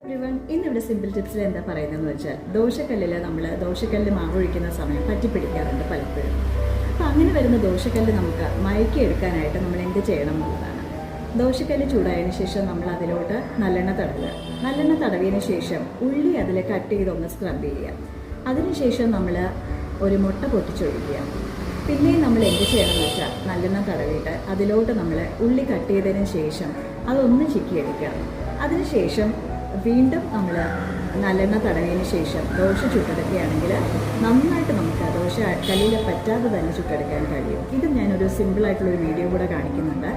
ഇന്നിവിടെ സിമ്പിൾ ടിപ്സിൽ എന്താ പറയുന്നതെന്ന് വെച്ചാൽ ദോശക്കല്ലിൽ നമ്മൾ ദോശക്കല്ല് മാവൊഴിക്കുന്ന സമയം പറ്റിപ്പിടിക്കാറുണ്ട് പലപ്പോഴും. അപ്പോൾ അങ്ങനെ വരുന്ന ദോശക്കല്ല് നമുക്ക് മയക്കിയെടുക്കാനായിട്ട് നമ്മൾ എന്ത് ചെയ്യണം എന്നുള്ളതാണ്. ദോശക്കല്ല് ചൂടായതിനു ശേഷം നമ്മൾ അതിലോട്ട് നല്ലെണ്ണ തടവുക. നല്ലെണ്ണ തടവിയതിന് ശേഷം ഉള്ളി അതിൽ കട്ട് ചെയ്തൊന്ന് സ്ക്രബ് ചെയ്യുക. അതിനുശേഷം നമ്മൾ ഒരു മുട്ട പൊട്ടിച്ചൊഴിക്കുക. പിന്നെയും നമ്മൾ എന്ത് ചെയ്യണമെന്ന് വെച്ചാൽ നല്ലെണ്ണ തടവിയിട്ട് അതിലോട്ട് നമ്മൾ ഉള്ളി കട്ട് ചെയ്തതിന് ശേഷം അതൊന്ന് ചിക്കിയെടുക്കുക. അതിനുശേഷം വീണ്ടും നമ്മൾ നല്ലെണ്ണ തടവിയതിന് ശേഷം ദോശ ചുട്ടെടുക്കുകയാണെങ്കിൽ നന്നായിട്ട് നമുക്ക് ദോശ കല്ലിൽ പറ്റാതെ തന്നെ ചുട്ടെടുക്കാൻ കഴിയും. ഇത് ഞാനൊരു സിമ്പിളായിട്ടുള്ളൊരു വീഡിയോ കൂടെ കാണിക്കുന്നുണ്ട്.